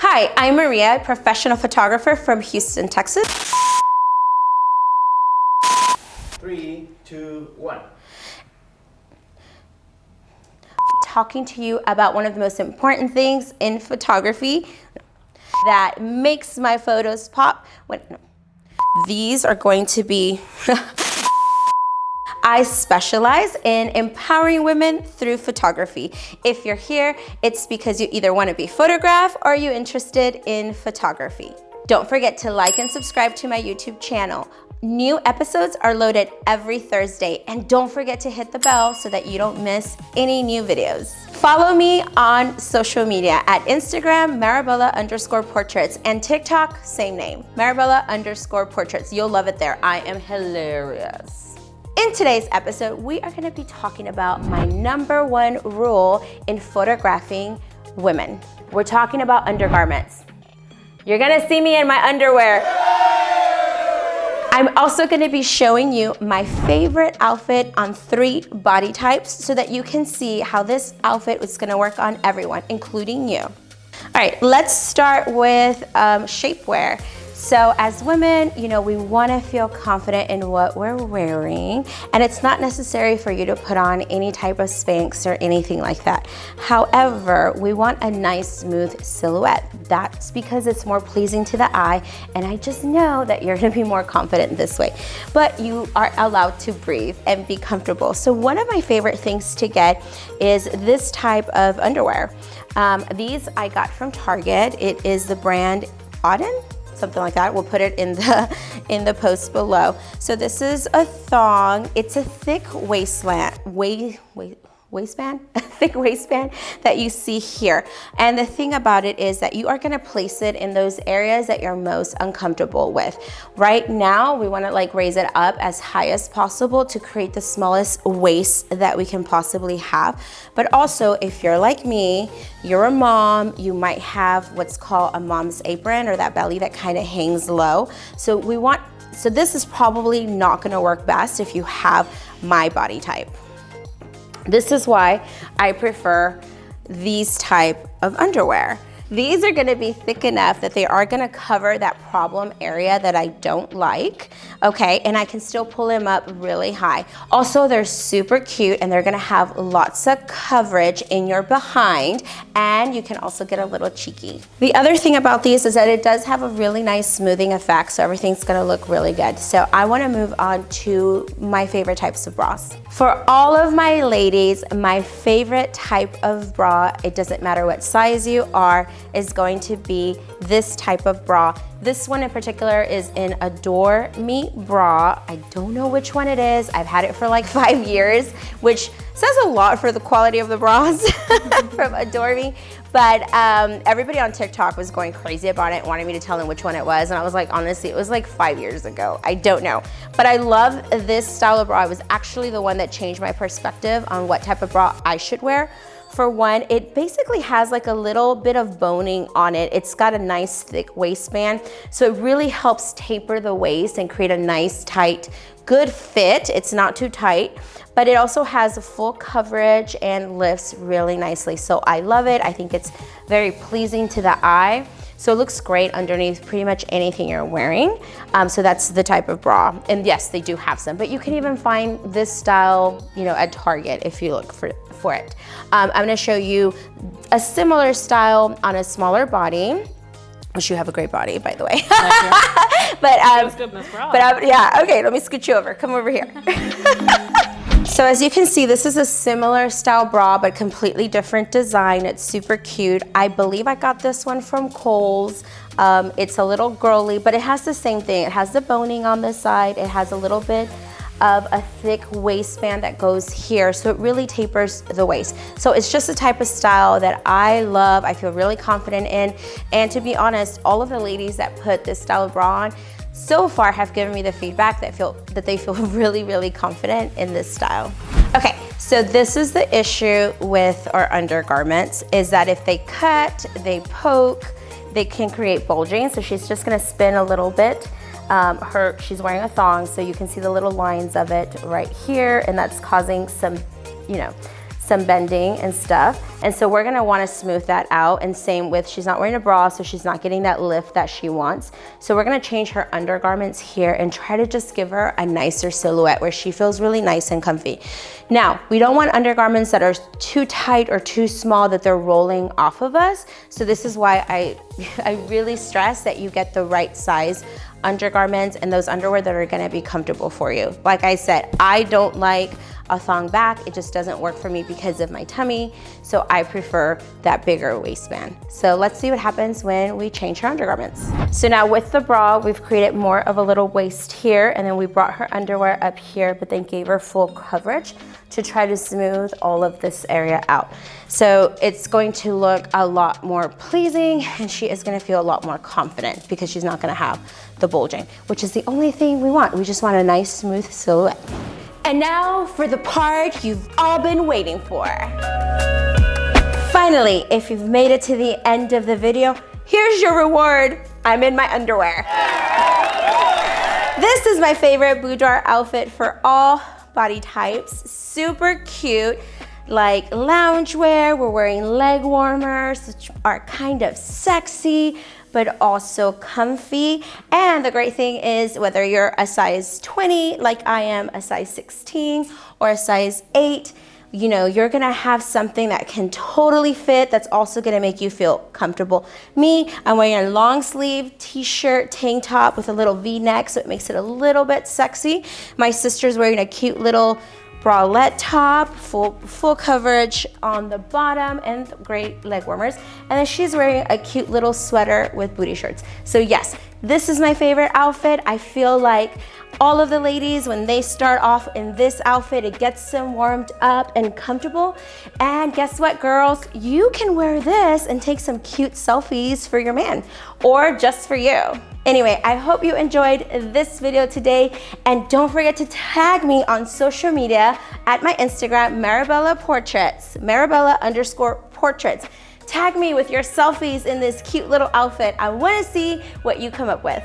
Hi, I'm Maria, professional photographer from Houston, Texas. 3, 2, 1. Talking to you about one of the most important things in photography that makes my photos pop. These are going to be I specialize in empowering women through photography. If you're here, it's because you either want to be photographed or you're interested in photography. Don't forget to like and subscribe to my YouTube channel. New episodes are loaded every Thursday, and don't forget to hit the bell so that you don't miss any new videos. Follow me on social media at Instagram, Maribella_portraits, and TikTok, same name, Maribella_portraits. You'll love it there. I am hilarious. In today's episode, we are going to be talking about my #1 rule in photographing women. We're talking about undergarments. You're going to see me in my underwear. I'm also going to be showing you my favorite outfit on 3 body types so that you can see how this outfit is going to work on everyone, including you. All right, let's start with shapewear. So as women, you know, we want to feel confident in what we're wearing, and it's not necessary for you to put on any type of Spanx or anything like that. However, we want a nice smooth silhouette. That's because it's more pleasing to the eye, and I just know that you're going to be more confident this way. But you are allowed to breathe and be comfortable. So one of my favorite things to get is this type of underwear. These I got from Target. It is the brand Auden, something like that. We'll put it in the post below. So this is a thong. It's a thick waistband, a thick waistband that you see here. And the thing about it is that you are going to place it in those areas that you're most uncomfortable with. Right now, we want to like raise it up as high as possible to create the smallest waist that we can possibly have. But also, if you're like me, you're a mom, you might have what's called a mom's apron, or that belly that kind of hangs low. So this is probably not going to work best if you have my body type. This is why I prefer these type of underwear. These are gonna be thick enough that they are gonna cover that problem area that I don't like, okay? And I can still pull them up really high. Also, they're super cute, and they're gonna have lots of coverage in your behind, and you can also get a little cheeky. The other thing about these is that it does have a really nice smoothing effect, so everything's gonna look really good. So I wanna move on to my favorite types of bras. For all of my ladies, my favorite type of bra, it doesn't matter what size you are, is going to be this type of bra. This one in particular is in Adore Me bra. I don't know which one it is. I've had it for like 5 years, which says a lot for the quality of the bras from Adore Me. But everybody on TikTok was going crazy about it, wanting me to tell them which one it was. And I was like, honestly, it was like 5 years ago. I don't know. But I love this style of bra. It was actually the one that changed my perspective on what type of bra I should wear. For one, it basically has like a little bit of boning on it. It's got a nice thick waistband, so it really helps taper the waist and create a nice, tight, good fit. It's not too tight, but it also has a full coverage and lifts really nicely. So I love it. I think it's very pleasing to the eye. So it looks great underneath pretty much anything you're wearing. So that's the type of bra. And yes, they do have some, but you can even find this style, you know, at Target if you look for it. I'm gonna show you a similar style on a smaller body, which you have a great body, by the way. Yeah, okay, let me scoot you over. Come over here. So as you can see, this is a similar style bra, but completely different design. It's super cute. I believe I got this one from Kohl's. It's a little girly, but it has the same thing. It has the boning on the side. It has a little bit of a thick waistband that goes here, so it really tapers the waist. So it's just the type of style that I love, I feel really confident in, and to be honest, all of the ladies that put this style of bra on so far have given me the feedback that they feel really, really confident in this style. Okay, so this is the issue with our undergarments, is that if they cut, they poke, they can create bulging. So she's just gonna spin a little bit. She's wearing a thong, so you can see the little lines of it right here, and that's causing some some bending and stuff. And so we're gonna wanna smooth that out. And same with, she's not wearing a bra, so she's not getting that lift that she wants. So we're gonna change her undergarments here and try to just give her a nicer silhouette where she feels really nice and comfy. Now, we don't want undergarments that are too tight or too small that they're rolling off of us. So this is why I really stress that you get the right size undergarments and those underwear that are gonna be comfortable for you. Like I said, I don't like a thong back. It just doesn't work for me because of my tummy. So I prefer that bigger waistband. So let's see what happens when we change her undergarments. So now with the bra, we've created more of a little waist here, and then we brought her underwear up here, but then gave her full coverage to try to smooth all of this area out. So it's going to look a lot more pleasing, and she is gonna feel a lot more confident because she's not gonna have the bulging, which is the only thing we want. We just want a nice, smooth silhouette. And now for the part you've all been waiting for. Finally, if you've made it to the end of the video, here's your reward. I'm in my underwear. This is my favorite boudoir outfit for all body types. Super cute, like loungewear. We're wearing leg warmers, which are kind of sexy, but also comfy. And the great thing is, whether you're a size 20, like I am, a size 16, or a size 8, you know, you're gonna have something that can totally fit, that's also gonna make you feel comfortable. Me, I'm wearing a long sleeve t-shirt, tank top with a little V-neck, so it makes it a little bit sexy. My sister's wearing a cute little bralette top, full coverage on the bottom, and great leg warmers. And then she's wearing a cute little sweater with booty shorts. So yes, this is my favorite outfit. I feel like all of the ladies, when they start off in this outfit, it gets them warmed up and comfortable. And guess what, girls? You can wear this and take some cute selfies for your man, or just for you. Anyway, I hope you enjoyed this video today, and don't forget to tag me on social media at my Instagram, Maribella Portraits, Maribella_portraits. Tag me with your selfies in this cute little outfit. I wanna see what you come up with.